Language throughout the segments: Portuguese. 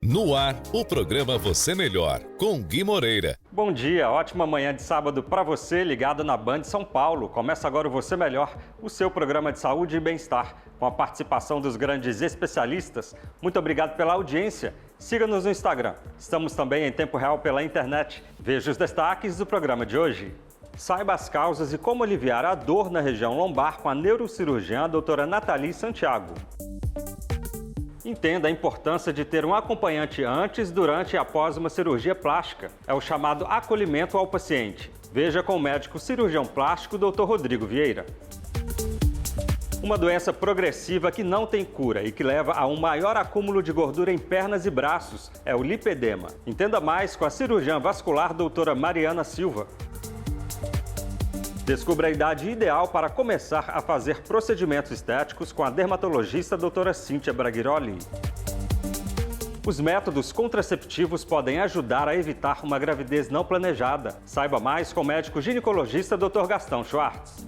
No ar, o programa Você Melhor, com Gui Moreira. Bom dia, ótima manhã de sábado para você, ligado na Band São Paulo. Começa agora o Você Melhor, o seu programa de saúde e bem-estar, com a participação dos grandes especialistas. Muito obrigado pela audiência. Siga-nos no Instagram. Estamos também em tempo real pela internet. Veja os destaques do programa de hoje. Saiba as causas e como aliviar a dor na região lombar com a neurocirurgiã doutora Nathalie Santiago. Entenda a importância de ter um acompanhante antes, durante e após uma cirurgia plástica. É o chamado acolhimento ao paciente. Veja com o médico cirurgião plástico Dr. Rodrigo Vieira. Uma doença progressiva que não tem cura e que leva a um maior acúmulo de gordura em pernas e braços é o lipedema. Entenda mais com a cirurgiã vascular doutora Mariana Silva. Descubra a idade ideal para começar a fazer procedimentos estéticos com a dermatologista doutora Cíntia Braghiroli. Os métodos contraceptivos podem ajudar a evitar uma gravidez não planejada. Saiba mais com o médico ginecologista Dr. Gastão Schwartz.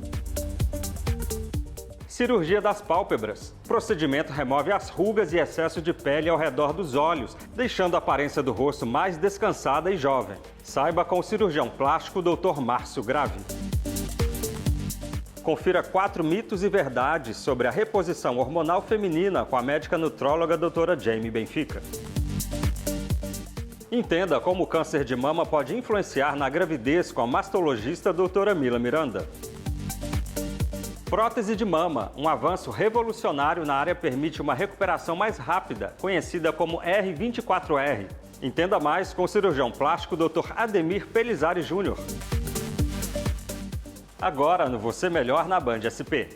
Cirurgia das pálpebras. O procedimento remove as rugas e excesso de pele ao redor dos olhos, deixando a aparência do rosto mais descansada e jovem. Saiba com o cirurgião plástico Dr. Márcio Grave. Confira 4 mitos e verdades sobre a reposição hormonal feminina com a médica nutróloga doutora Jamie Benfica. Entenda como o câncer de mama pode influenciar na gravidez com a mastologista doutora Mila Miranda. Prótese de mama, um avanço revolucionário na área permite uma recuperação mais rápida, conhecida como R24R. Entenda mais com o cirurgião plástico Dr. Ademir Pelizari Júnior. Agora no Você Melhor na Band SP.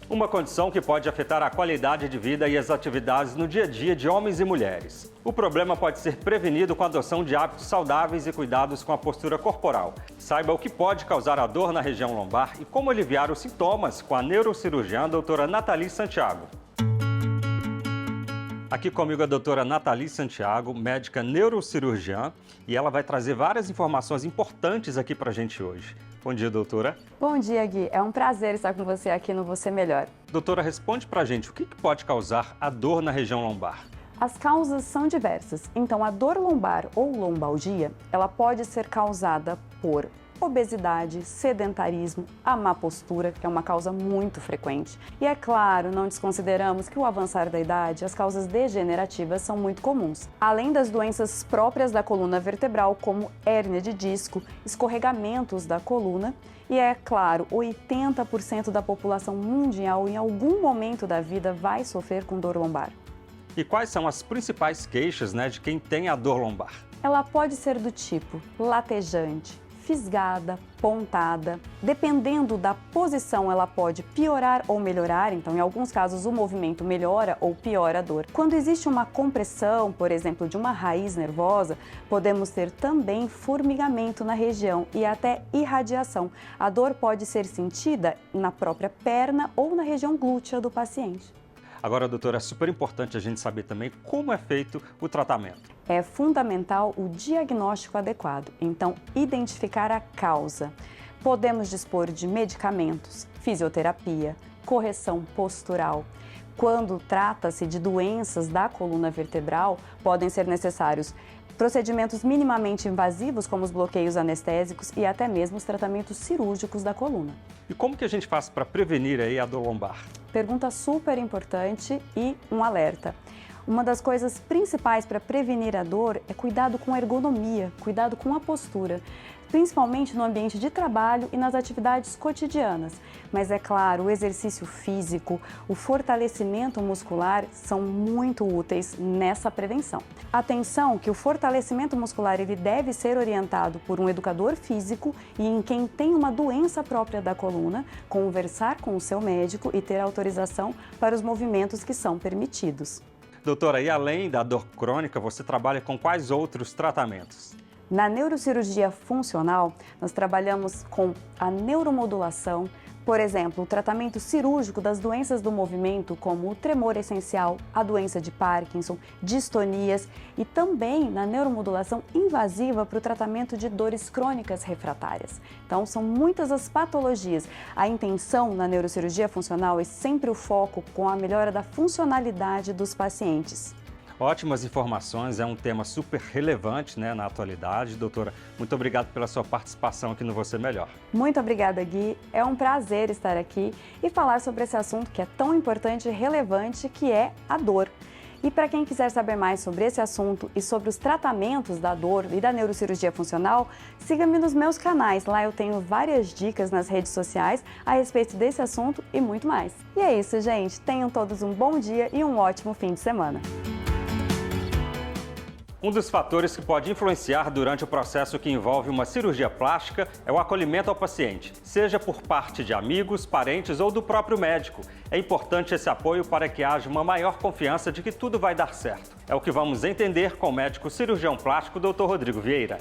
Uma condição que pode afetar a qualidade de vida e as atividades no dia a dia de homens e mulheres. O problema pode ser prevenido com a adoção de hábitos saudáveis e cuidados com a postura corporal. Saiba o que pode causar a dor na região lombar e como aliviar os sintomas com a neurocirurgiã doutora Nathalie Santiago. Aqui comigo a doutora Nathalie Santiago, médica neurocirurgiã, e ela vai trazer várias informações importantes aqui para a gente hoje. Bom dia, doutora. Bom dia, Gui. É um prazer estar com você aqui no Você Melhor. Doutora, responde para a gente o que pode causar a dor na região lombar. As causas são diversas. Então, a dor lombar ou lombalgia, ela pode ser causada por obesidade, sedentarismo, a má postura, que é uma causa muito frequente. E é claro, não desconsideramos que o avançar da idade, as causas degenerativas são muito comuns. Além das doenças próprias da coluna vertebral, como hérnia de disco, escorregamentos da coluna, e é claro, 80% da população mundial em algum momento da vida vai sofrer com dor lombar. E quais são as principais queixas, de quem tem a dor lombar? Ela pode ser do tipo latejante, fisgada, pontada. Dependendo da posição, ela pode piorar ou melhorar, então em alguns casos o movimento melhora ou piora a dor. Quando existe uma compressão, por exemplo, de uma raiz nervosa, podemos ter também formigamento na região e até irradiação. A dor pode ser sentida na própria perna ou na região glútea do paciente. Agora, doutora, é super importante a gente saber também como é feito o tratamento. É fundamental o diagnóstico adequado, então identificar a causa. Podemos dispor de medicamentos, fisioterapia, correção postural. Quando trata-se de doenças da coluna vertebral, podem ser necessários procedimentos minimamente invasivos, como os bloqueios anestésicos e até mesmo os tratamentos cirúrgicos da coluna. E como que a gente faz para prevenir aí a dor lombar? Pergunta super importante e um alerta. Uma das coisas principais para prevenir a dor é cuidado com a ergonomia, cuidado com a postura, principalmente no ambiente de trabalho e nas atividades cotidianas. Mas é claro, o exercício físico, o fortalecimento muscular são muito úteis nessa prevenção. Atenção que o fortalecimento muscular ele deve ser orientado por um educador físico e em quem tem uma doença própria da coluna, conversar com o seu médico e ter autorização para os movimentos que são permitidos. Doutora, e além da dor crônica, você trabalha com quais outros tratamentos? Na neurocirurgia funcional, nós trabalhamos com a neuromodulação, Por exemplo, o tratamento cirúrgico das doenças do movimento, como o tremor essencial, a doença de Parkinson, distonias e também na neuromodulação invasiva para o tratamento de dores crônicas refratárias. Então, são muitas as patologias. A intenção na neurocirurgia funcional é sempre o foco com a melhora da funcionalidade dos pacientes. Ótimas informações, é um tema super relevante, na atualidade. Doutora, muito obrigado pela sua participação aqui no Você Melhor. Muito obrigada, Gui. É um prazer estar aqui e falar sobre esse assunto que é tão importante e relevante, que é a dor. E para quem quiser saber mais sobre esse assunto e sobre os tratamentos da dor e da neurocirurgia funcional, siga-me nos meus canais. Lá eu tenho várias dicas nas redes sociais a respeito desse assunto e muito mais. E é isso, gente. Tenham todos um bom dia e um ótimo fim de semana. Um dos fatores que pode influenciar durante o processo que envolve uma cirurgia plástica é o acolhimento ao paciente, seja por parte de amigos, parentes ou do próprio médico. É importante esse apoio para que haja uma maior confiança de que tudo vai dar certo. É o que vamos entender com o médico cirurgião plástico Dr. Rodrigo Vieira.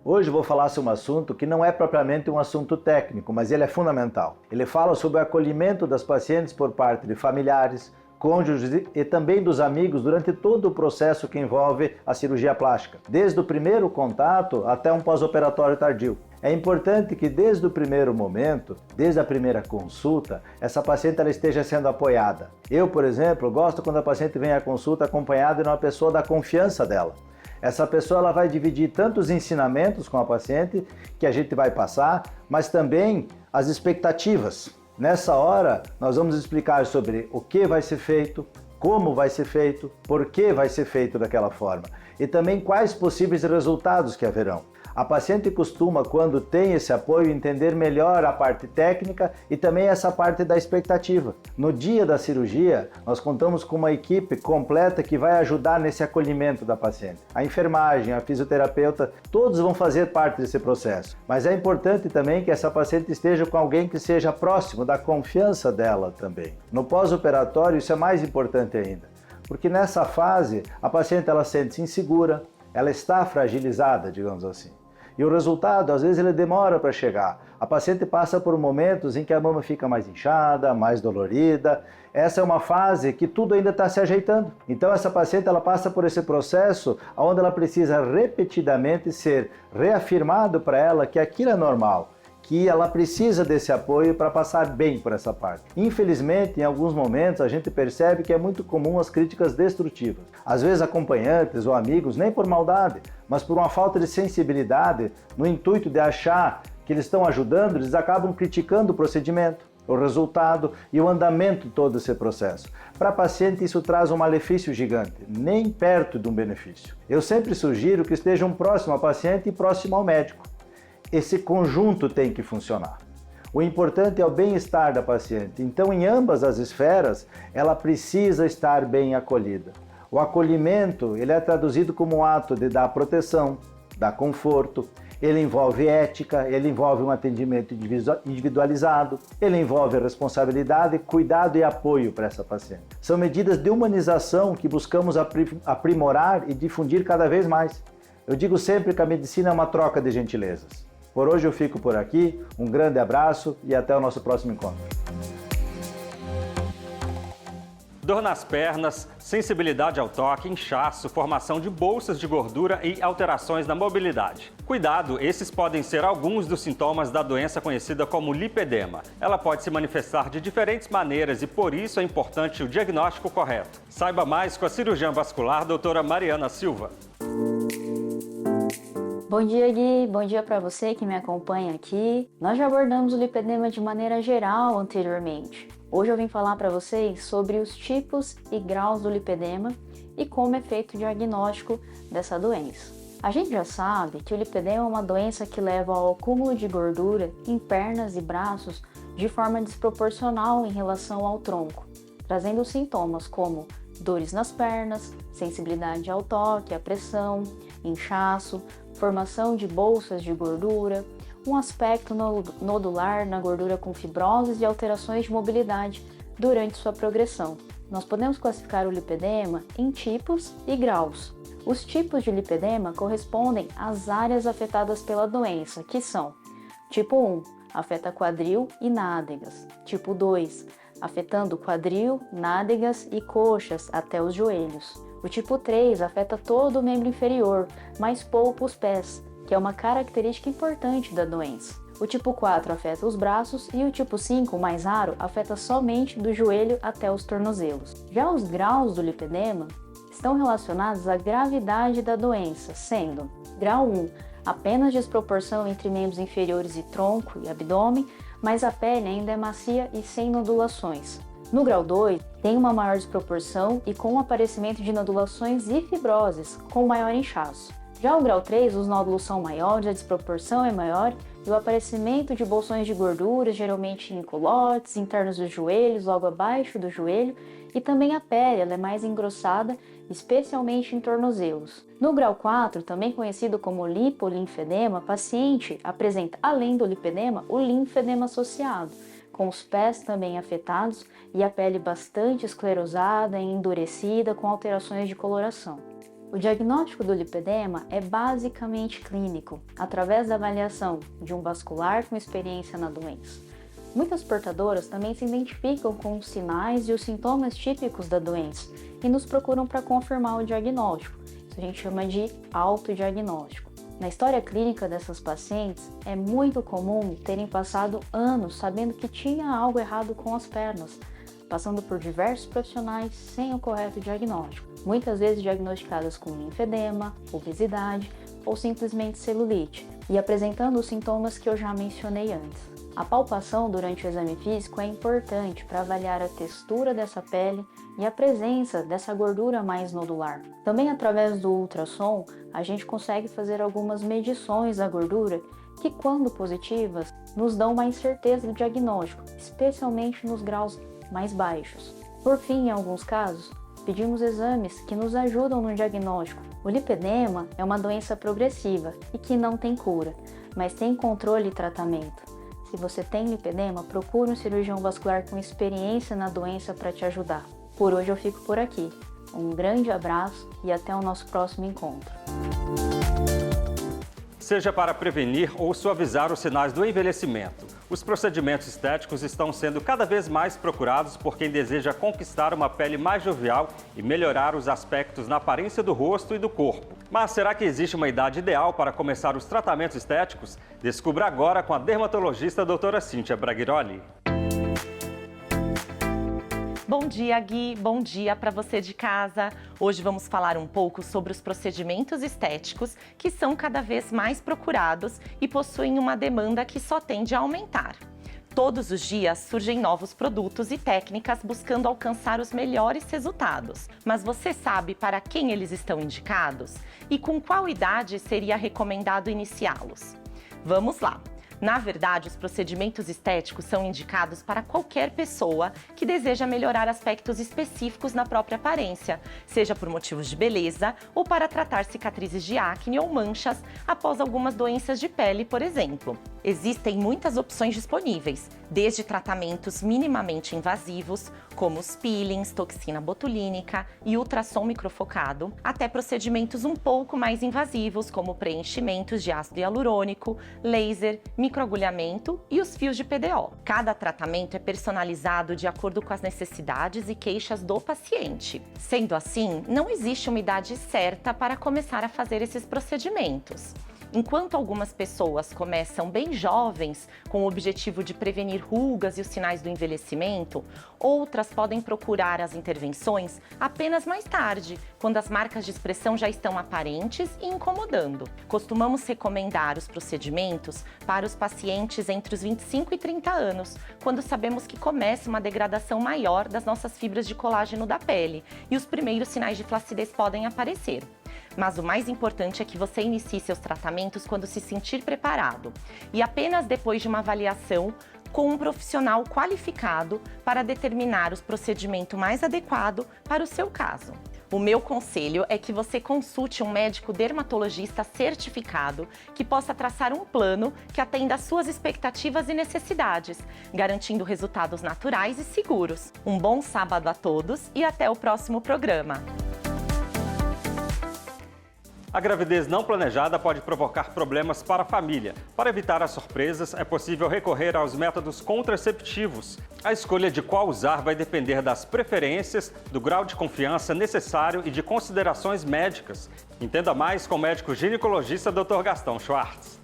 Hoje eu vou falar sobre um assunto que não é propriamente um assunto técnico, mas ele é fundamental. Ele fala sobre o acolhimento das pacientes por parte de familiares, cônjuges e também dos amigos durante todo o processo que envolve a cirurgia plástica, desde o primeiro contato até um pós-operatório tardio. É importante que desde o primeiro momento, desde a primeira consulta, essa paciente ela esteja sendo apoiada. Eu, por exemplo, gosto quando a paciente vem à consulta acompanhada de uma pessoa da confiança dela. Essa pessoa ela vai dividir tanto os ensinamentos com a paciente que a gente vai passar, mas também as expectativas. Nessa hora, nós vamos explicar sobre o que vai ser feito, como vai ser feito, por que vai ser feito daquela forma e também quais possíveis resultados que haverão. A paciente costuma, quando tem esse apoio, entender melhor a parte técnica e também essa parte da expectativa. No dia da cirurgia, nós contamos com uma equipe completa que vai ajudar nesse acolhimento da paciente. A enfermagem, a fisioterapeuta, todos vão fazer parte desse processo. Mas é importante também que essa paciente esteja com alguém que seja próximo da confiança dela também. No pós-operatório, isso é mais importante ainda, porque nessa fase, a paciente ela sente-se insegura, ela está fragilizada, digamos assim. E o resultado, às vezes, ele demora para chegar. A paciente passa por momentos em que a mama fica mais inchada, mais dolorida. Essa é uma fase que tudo ainda está se ajeitando. Então, essa paciente ela passa por esse processo onde ela precisa repetidamente ser reafirmado para ela que aquilo é normal, que ela precisa desse apoio para passar bem por essa parte. Infelizmente, em alguns momentos, a gente percebe que é muito comum as críticas destrutivas. Às vezes, acompanhantes ou amigos, nem por maldade, mas por uma falta de sensibilidade, no intuito de achar que eles estão ajudando, eles acabam criticando o procedimento, o resultado e o andamento de todo esse processo. Para a paciente, isso traz um malefício gigante, nem perto de um benefício. Eu sempre sugiro que estejam próximo ao paciente e próximo ao médico. Esse conjunto tem que funcionar. O importante é o bem-estar da paciente. Então, em ambas as esferas, ela precisa estar bem acolhida. O acolhimento, ele é traduzido como um ato de dar proteção, dar conforto. Ele envolve ética, ele envolve um atendimento individualizado, ele envolve responsabilidade, cuidado e apoio para essa paciente. São medidas de humanização que buscamos aprimorar e difundir cada vez mais. Eu digo sempre que a medicina é uma troca de gentilezas. Por hoje eu fico por aqui, um grande abraço e até o nosso próximo encontro. Dor nas pernas, sensibilidade ao toque, inchaço, formação de bolsas de gordura e alterações na mobilidade. Cuidado, esses podem ser alguns dos sintomas da doença conhecida como lipedema. Ela pode se manifestar de diferentes maneiras e por isso é importante o diagnóstico correto. Saiba mais com a cirurgiã vascular doutora Mariana Silva. Bom dia, Gui. Bom dia para você que me acompanha aqui. Nós já abordamos o lipedema de maneira geral anteriormente. Hoje eu vim falar para vocês sobre os tipos e graus do lipedema e como é feito o diagnóstico dessa doença. A gente já sabe que o lipedema é uma doença que leva ao acúmulo de gordura em pernas e braços de forma desproporcional em relação ao tronco, trazendo sintomas como dores nas pernas, sensibilidade ao toque, à pressão, inchaço, formação de bolsas de gordura, um aspecto nodular na gordura com fibroses e alterações de mobilidade durante sua progressão. Nós podemos classificar o lipedema em tipos e graus. Os tipos de lipedema correspondem às áreas afetadas pela doença, que são Tipo 1, afeta quadril e nádegas. Tipo 2, afetando quadril, nádegas e coxas até os joelhos. O tipo 3 afeta todo o membro inferior, mas pouco os pés, que é uma característica importante da doença. O tipo 4 afeta os braços e o tipo 5, o mais raro, afeta somente do joelho até os tornozelos. Já os graus do lipedema estão relacionados à gravidade da doença, sendo grau 1, apenas desproporção entre membros inferiores e tronco e abdômen, mas a pele ainda é macia e sem nodulações. No grau 2, tem uma maior desproporção e com o aparecimento de nodulações e fibroses, com maior inchaço. Já o grau 3, os nódulos são maiores, a desproporção é maior e o aparecimento de bolsões de gorduras, geralmente em culotes, internos dos joelhos, logo abaixo do joelho, e também a pele, ela é mais engrossada, especialmente em tornozelos. No grau 4, também conhecido como lipolinfedema, o paciente apresenta, além do lipedema, o linfedema associado, com os pés também afetados e a pele bastante esclerosada e endurecida com alterações de coloração. O diagnóstico do lipedema é basicamente clínico, através da avaliação de um vascular com experiência na doença. Muitas portadoras também se identificam com os sinais e os sintomas típicos da doença e nos procuram para confirmar o diagnóstico. Isso a gente chama de autodiagnóstico. Na história clínica dessas pacientes, é muito comum terem passado anos sabendo que tinha algo errado com as pernas, passando por diversos profissionais sem o correto diagnóstico, muitas vezes diagnosticadas com linfedema, obesidade ou simplesmente celulite, e apresentando os sintomas que eu já mencionei antes. A palpação durante o exame físico é importante para avaliar a textura dessa pele e a presença dessa gordura mais nodular. Também através do ultrassom, a gente consegue fazer algumas medições da gordura que, quando positivas, nos dão mais certeza do diagnóstico, especialmente nos graus mais baixos. Por fim, em alguns casos, pedimos exames que nos ajudam no diagnóstico. O lipedema é uma doença progressiva e que não tem cura, mas tem controle e tratamento. Se você tem lipedema, procure um cirurgião vascular com experiência na doença para te ajudar. Por hoje eu fico por aqui. Um grande abraço e até o nosso próximo encontro. Seja para prevenir ou suavizar os sinais do envelhecimento, os procedimentos estéticos estão sendo cada vez mais procurados por quem deseja conquistar uma pele mais jovial e melhorar os aspectos na aparência do rosto e do corpo. Mas será que existe uma idade ideal para começar os tratamentos estéticos? Descubra agora com a dermatologista doutora Cíntia Braghiroli. Bom dia, Gui. Bom dia para você de casa. Hoje vamos falar um pouco sobre os procedimentos estéticos que são cada vez mais procurados e possuem uma demanda que só tende a aumentar. Todos os dias surgem novos produtos e técnicas buscando alcançar os melhores resultados. Mas você sabe para quem eles estão indicados? E com qual idade seria recomendado iniciá-los? Vamos lá! Na verdade, os procedimentos estéticos são indicados para qualquer pessoa que deseja melhorar aspectos específicos na própria aparência, seja por motivos de beleza ou para tratar cicatrizes de acne ou manchas após algumas doenças de pele, por exemplo. Existem muitas opções disponíveis, desde tratamentos minimamente invasivos, como os peelings, toxina botulínica e ultrassom microfocado, até procedimentos um pouco mais invasivos, como preenchimentos de ácido hialurônico, laser, microagulhamento e os fios de PDO. Cada tratamento é personalizado de acordo com as necessidades e queixas do paciente. Sendo assim, não existe uma idade certa para começar a fazer esses procedimentos. Enquanto algumas pessoas começam bem jovens, com o objetivo de prevenir rugas e os sinais do envelhecimento, outras podem procurar as intervenções apenas mais tarde, quando as marcas de expressão já estão aparentes e incomodando. Costumamos recomendar os procedimentos para os pacientes entre os 25 e 30 anos, quando sabemos que começa uma degradação maior das nossas fibras de colágeno da pele e os primeiros sinais de flacidez podem aparecer. Mas o mais importante é que você inicie seus tratamentos quando se sentir preparado e apenas depois de uma avaliação com um profissional qualificado para determinar o procedimento mais adequado para o seu caso. O meu conselho é que você consulte um médico dermatologista certificado que possa traçar um plano que atenda às suas expectativas e necessidades, garantindo resultados naturais e seguros. Um bom sábado a todos e até o próximo programa! A gravidez não planejada pode provocar problemas para a família. Para evitar as surpresas, é possível recorrer aos métodos contraceptivos. A escolha de qual usar vai depender das preferências, do grau de confiança necessário e de considerações médicas. Entenda mais com o médico ginecologista Dr. Gastão Schwartz.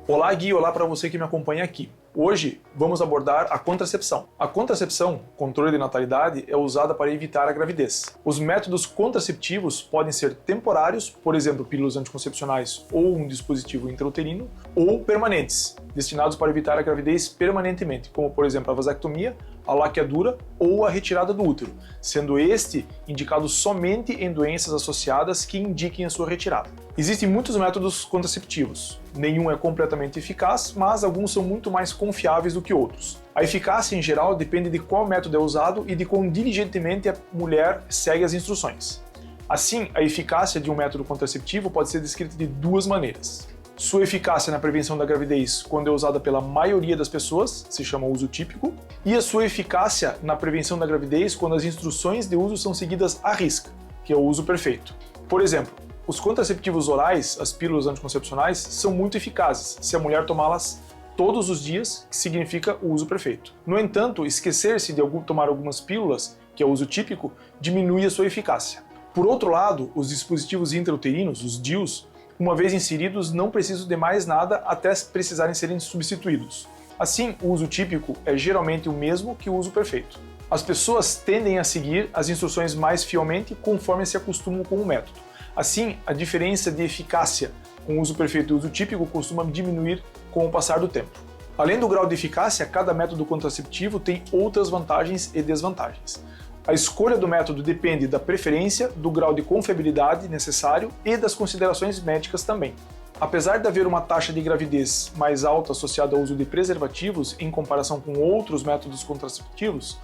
Olá, Gui, olá para você que me acompanha aqui. Hoje vamos abordar a contracepção. A contracepção, controle de natalidade, é usada para evitar a gravidez. Os métodos contraceptivos podem ser temporários, por exemplo, pílulas anticoncepcionais ou um dispositivo intrauterino, ou permanentes, destinados para evitar a gravidez permanentemente, como por exemplo a vasectomia, a laqueadura ou a retirada do útero, sendo este indicado somente em doenças associadas que indiquem a sua retirada. Existem muitos métodos contraceptivos. Nenhum é completamente eficaz, mas alguns são muito mais confiáveis do que outros. A eficácia, em geral, depende de qual método é usado e de quão diligentemente a mulher segue as instruções. Assim, a eficácia de um método contraceptivo pode ser descrita de duas maneiras. Sua eficácia na prevenção da gravidez, quando é usada pela maioria das pessoas, se chama uso típico, e a sua eficácia na prevenção da gravidez, quando as instruções de uso são seguidas à risca, que é o uso perfeito. Por exemplo, os contraceptivos orais, as pílulas anticoncepcionais, são muito eficazes se a mulher tomá-las todos os dias, que significa o uso perfeito. No entanto, esquecer-se de tomar algumas pílulas, que é o uso típico, diminui a sua eficácia. Por outro lado, os dispositivos intrauterinos, os DIUs, uma vez inseridos, não precisam de mais nada até precisarem serem substituídos. Assim, o uso típico é geralmente o mesmo que o uso perfeito. As pessoas tendem a seguir as instruções mais fielmente conforme se acostumam com o método. Assim, a diferença de eficácia com o uso perfeito e o uso típico costuma diminuir com o passar do tempo. Além do grau de eficácia, cada método contraceptivo tem outras vantagens e desvantagens. A escolha do método depende da preferência, do grau de confiabilidade necessário e das considerações médicas também. Apesar de haver uma taxa de gravidez mais alta associada ao uso de preservativos em comparação com outros métodos contraceptivos,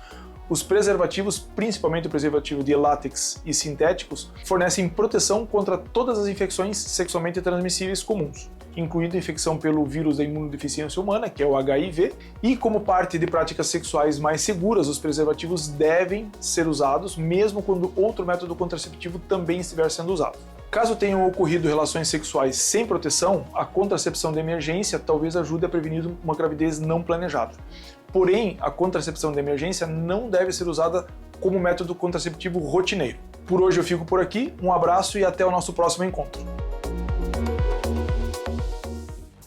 os preservativos, principalmente o preservativo de látex e sintéticos, fornecem proteção contra todas as infecções sexualmente transmissíveis comuns, incluindo a infecção pelo vírus da imunodeficiência humana, que é o HIV, e como parte de práticas sexuais mais seguras, os preservativos devem ser usados mesmo quando outro método contraceptivo também estiver sendo usado. Caso tenham ocorrido relações sexuais sem proteção, a contracepção de emergência talvez ajude a prevenir uma gravidez não planejada. Porém, a contracepção de emergência não deve ser usada como método contraceptivo rotineiro. Por hoje eu fico por aqui, um abraço e até o nosso próximo encontro.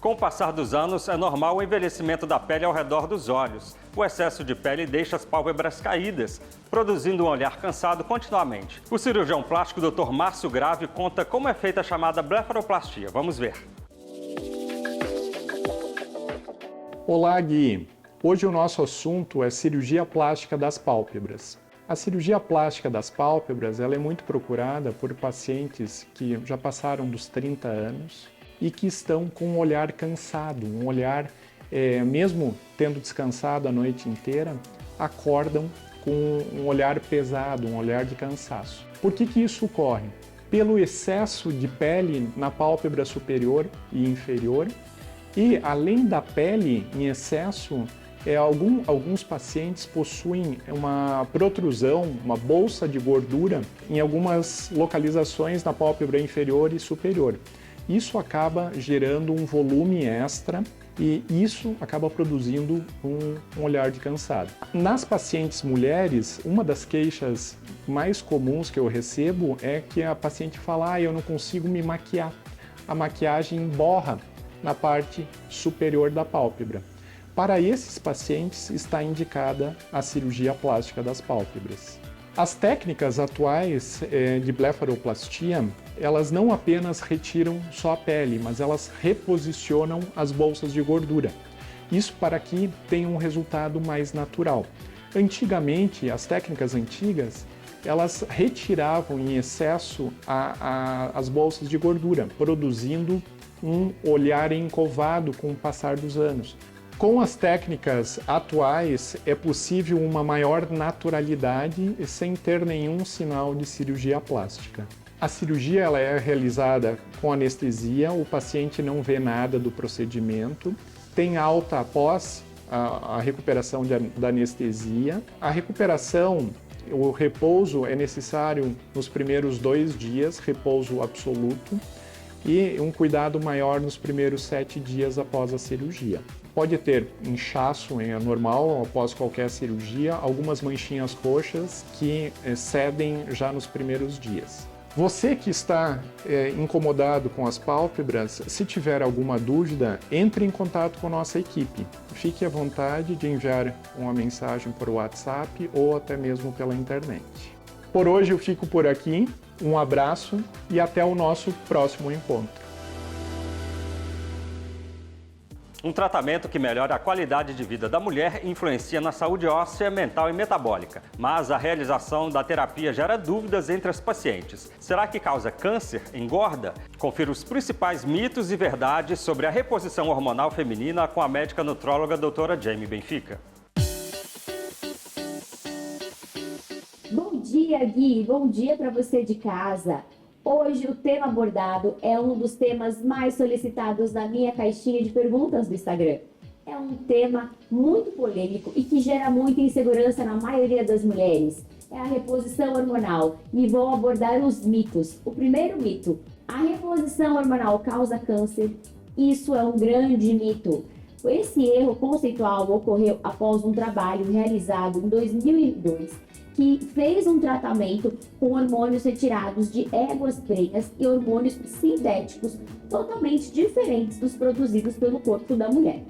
Com o passar dos anos, é normal o envelhecimento da pele ao redor dos olhos. O excesso de pele deixa as pálpebras caídas, produzindo um olhar cansado continuamente. O cirurgião plástico Dr. Márcio Grave conta como é feita a chamada blefaroplastia. Vamos ver. Olá, Gui! Hoje o nosso assunto é cirurgia plástica das pálpebras. A cirurgia plástica das pálpebras ela é muito procurada por pacientes que já passaram dos 30 anos e que estão com um olhar cansado, um olhar, mesmo tendo descansado a noite inteira, acordam com um olhar pesado, um olhar de cansaço. Por que isso ocorre? Pelo excesso de pele na pálpebra superior e inferior e, além da pele em excesso, alguns pacientes possuem uma protrusão, uma bolsa de gordura em algumas localizações na pálpebra inferior e superior. Isso acaba gerando um volume extra e isso acaba produzindo um olhar de cansado. Nas pacientes mulheres, uma das queixas mais comuns que eu recebo é que a paciente fala: eu não consigo me maquiar. A maquiagem borra na parte superior da pálpebra. Para esses pacientes está indicada a cirurgia plástica das pálpebras. As técnicas atuais de blefaroplastia, elas não apenas retiram só a pele, mas elas reposicionam as bolsas de gordura. Isso para que tenha um resultado mais natural. Antigamente, as técnicas antigas, elas retiravam em excesso as bolsas de gordura, produzindo um olhar encovado com o passar dos anos. Com as técnicas atuais, é possível uma maior naturalidade sem ter nenhum sinal de cirurgia plástica. A cirurgia ela é realizada com anestesia, o paciente não vê nada do procedimento, tem alta após a recuperação da anestesia. A recuperação O repouso é necessário nos primeiros 2 dias, repouso absoluto, e um cuidado maior nos primeiros 7 dias após a cirurgia. Pode ter inchaço, é normal após qualquer cirurgia, algumas manchinhas roxas que cedem já nos primeiros dias. Você que está incomodado com as pálpebras, se tiver alguma dúvida, entre em contato com a nossa equipe. Fique à vontade de enviar uma mensagem por WhatsApp ou até mesmo pela internet. Por hoje eu fico por aqui, um abraço e até o nosso próximo encontro. Um tratamento que melhora a qualidade de vida da mulher e influencia na saúde óssea, mental e metabólica. Mas a realização da terapia gera dúvidas entre as pacientes. Será que causa câncer? Engorda? Confira os principais mitos e verdades sobre a reposição hormonal feminina com a médica nutróloga doutora Jamie Benfica. Bom dia, Gui. Bom dia para você de casa. Hoje o tema abordado é um dos temas mais solicitados na minha caixinha de perguntas do Instagram. É um tema muito polêmico e que gera muita insegurança na maioria das mulheres. É a reposição hormonal e vou abordar os mitos. O primeiro mito: a reposição hormonal causa câncer. Isso é um grande mito. Esse erro conceitual ocorreu após um trabalho realizado em 2002 que fez um tratamento com hormônios retirados de éguas prenhas e hormônios sintéticos totalmente diferentes dos produzidos pelo corpo da mulher.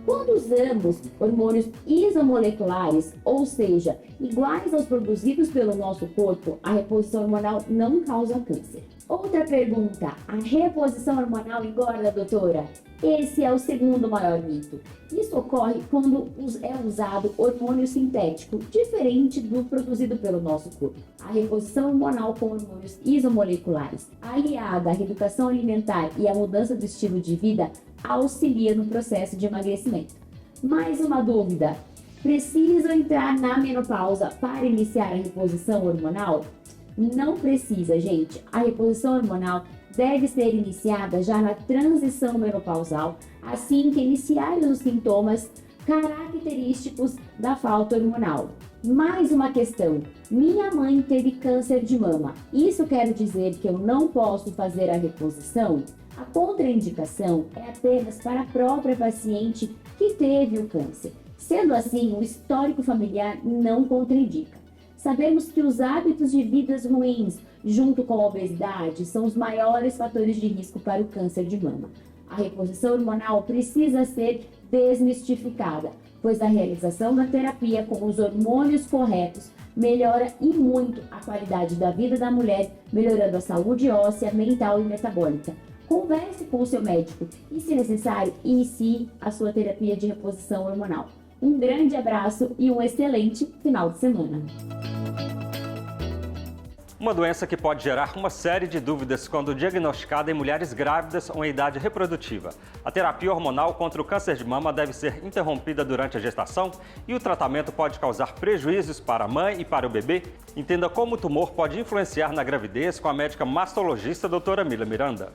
Quando usamos hormônios isomoleculares, ou seja, iguais aos produzidos pelo nosso corpo, a reposição hormonal não causa câncer. Outra pergunta: a reposição hormonal engorda, doutora? Esse é o segundo maior mito. Isso ocorre quando é usado hormônio sintético, diferente do produzido pelo nosso corpo. A reposição hormonal com hormônios isomoleculares, aliada à reeducação alimentar e à mudança do estilo de vida, auxilia no processo de emagrecimento. Mais uma dúvida: preciso entrar na menopausa para iniciar a reposição hormonal? Não precisa, gente. A reposição hormonal deve ser iniciada já na transição menopausal, assim que iniciarem os sintomas característicos da falta hormonal. Mais uma questão: minha mãe teve câncer de mama. Isso quer dizer que eu não posso fazer a reposição? A contraindicação é apenas para a própria paciente que teve o câncer. Sendo assim, o histórico familiar não contraindica. Sabemos que os hábitos de vida ruins, junto com a obesidade, são os maiores fatores de risco para o câncer de mama. A reposição hormonal precisa ser desmistificada, pois a realização da terapia com os hormônios corretos melhora e muito a qualidade da vida da mulher, melhorando a saúde óssea, mental e metabólica. Converse com o seu médico e, se necessário, inicie a sua terapia de reposição hormonal. Um grande abraço e um excelente final de semana. Uma doença que pode gerar uma série de dúvidas quando diagnosticada em mulheres grávidas ou em idade reprodutiva. A terapia hormonal contra o câncer de mama deve ser interrompida durante a gestação e o tratamento pode causar prejuízos para a mãe e para o bebê. Entenda como o tumor pode influenciar na gravidez com a médica mastologista doutora Mila Miranda.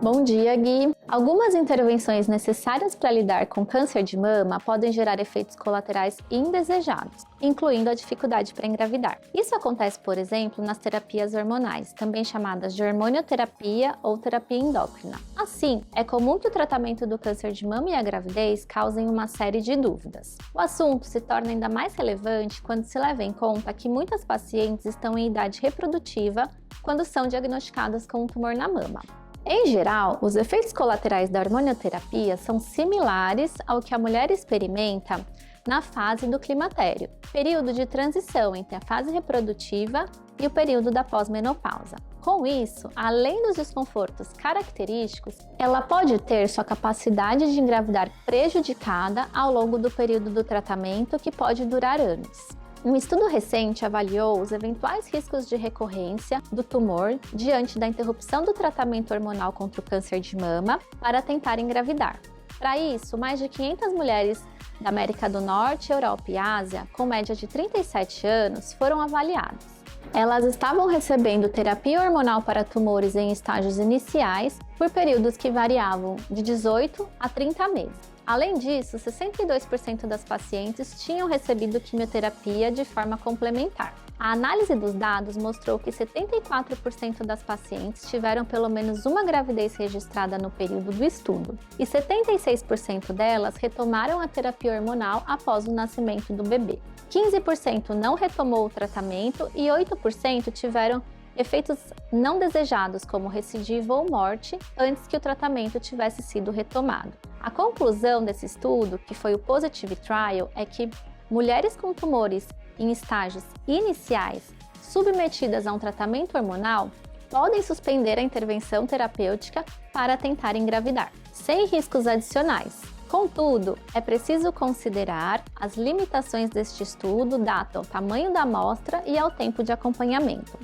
Bom dia, Gui! Algumas intervenções necessárias para lidar com câncer de mama podem gerar efeitos colaterais indesejados, incluindo a dificuldade para engravidar. Isso acontece, por exemplo, nas terapias hormonais, também chamadas de hormonioterapia ou terapia endócrina. Assim, é comum que o tratamento do câncer de mama e a gravidez causem uma série de dúvidas. O assunto se torna ainda mais relevante quando se leva em conta que muitas pacientes estão em idade reprodutiva quando são diagnosticadas com um tumor na mama. Em geral, os efeitos colaterais da hormonioterapia são similares ao que a mulher experimenta na fase do climatério, período de transição entre a fase reprodutiva e o período da pós-menopausa. Com isso, além dos desconfortos característicos, ela pode ter sua capacidade de engravidar prejudicada ao longo do período do tratamento, que pode durar anos. Um estudo recente avaliou os eventuais riscos de recorrência do tumor diante da interrupção do tratamento hormonal contra o câncer de mama para tentar engravidar. Para isso, mais de 500 mulheres da América do Norte, Europa e Ásia, com média de 37 anos, foram avaliadas. Elas estavam recebendo terapia hormonal para tumores em estágios iniciais por períodos que variavam de 18 a 30 meses. Além disso, 62% das pacientes tinham recebido quimioterapia de forma complementar. A análise dos dados mostrou que 74% das pacientes tiveram pelo menos uma gravidez registrada no período do estudo e 76% delas retomaram a terapia hormonal após o nascimento do bebê. 15% não retomou o tratamento e 8% tiveram efeitos não desejados, como recidiva ou morte, antes que o tratamento tivesse sido retomado. A conclusão desse estudo, que foi o Positive Trial, é que mulheres com tumores em estágios iniciais submetidas a um tratamento hormonal podem suspender a intervenção terapêutica para tentar engravidar, sem riscos adicionais. Contudo, é preciso considerar as limitações deste estudo dado ao tamanho da amostra e ao tempo de acompanhamento,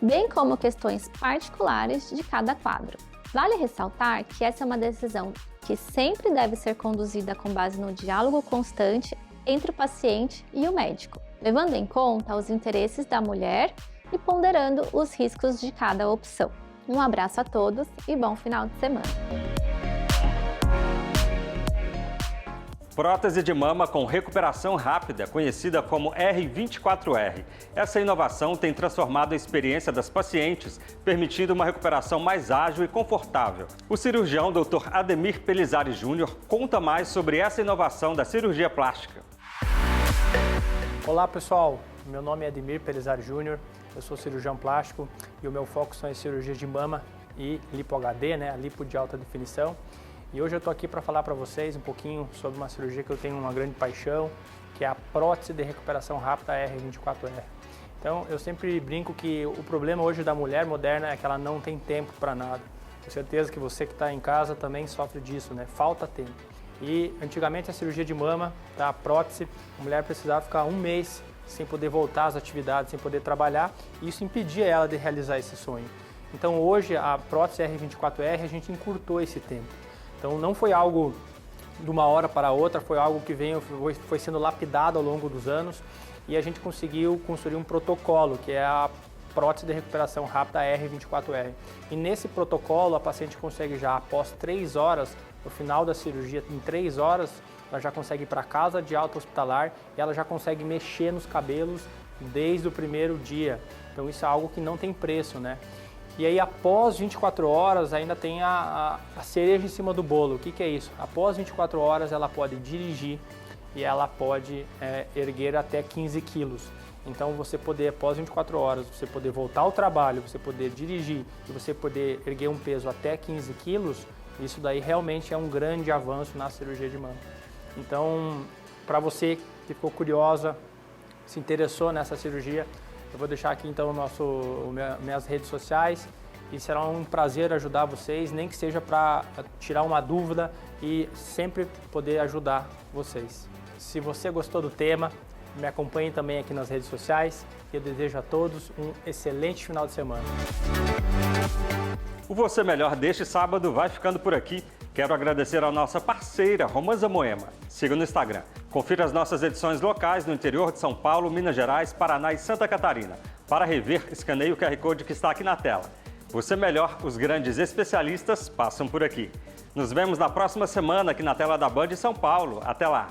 bem como questões particulares de cada quadro. Vale ressaltar que essa é uma decisão que sempre deve ser conduzida com base no diálogo constante entre o paciente e o médico, levando em conta os interesses da mulher e ponderando os riscos de cada opção. Um abraço a todos e bom final de semana! Prótese de mama com recuperação rápida, conhecida como R24R. Essa inovação tem transformado a experiência das pacientes, permitindo uma recuperação mais ágil e confortável. O cirurgião Dr. Ademir Pelizari Júnior conta mais sobre essa inovação da cirurgia plástica. Olá pessoal, meu nome é Ademir Pelizari Júnior, eu sou cirurgião plástico e o meu foco são as cirurgias de mama e lipo HD, a lipo de alta definição. E hoje eu estou aqui para falar para vocês um pouquinho sobre uma cirurgia que eu tenho uma grande paixão, que é a prótese de recuperação rápida R24R. Então eu sempre brinco que o problema hoje da mulher moderna é que ela não tem tempo para nada. Tenho certeza que você que está em casa também sofre disso, falta tempo. E antigamente a cirurgia de mama, a prótese, a mulher precisava ficar um mês sem poder voltar às atividades, sem poder trabalhar, e isso impedia ela de realizar esse sonho. Então hoje a prótese R24R a gente encurtou esse tempo. Então não foi algo de uma hora para outra, foi algo que foi sendo lapidado ao longo dos anos e a gente conseguiu construir um protocolo, que é a prótese de recuperação rápida R24R. E nesse protocolo a paciente consegue já após 3 horas, no final da cirurgia, em 3 horas, ela já consegue ir para casa de alta hospitalar e ela já consegue mexer nos cabelos desde o primeiro dia. Então isso é algo que não tem preço, E aí, após 24 horas, ainda tem a cereja em cima do bolo. O que é isso? Após 24 horas, ela pode dirigir e ela pode erguer até 15 quilos. Então, você poder, após 24 horas, você poder voltar ao trabalho, você poder dirigir e você poder erguer um peso até 15 quilos, isso daí realmente é um grande avanço na cirurgia de mama. Então, para você que ficou curiosa, se interessou nessa cirurgia, eu vou deixar aqui então minhas redes sociais e será um prazer ajudar vocês, nem que seja para tirar uma dúvida e sempre poder ajudar vocês. Se você gostou do tema, me acompanhe também aqui nas redes sociais e eu desejo a todos um excelente final de semana. O Você Melhor deste sábado vai ficando por aqui. Quero agradecer à nossa parceira, Romanza Moema. Siga no Instagram. Confira as nossas edições locais no interior de São Paulo, Minas Gerais, Paraná e Santa Catarina. Para rever, escaneie o QR Code que está aqui na tela. Você Melhor, os grandes especialistas passam por aqui. Nos vemos na próxima semana aqui na tela da Band de São Paulo. Até lá!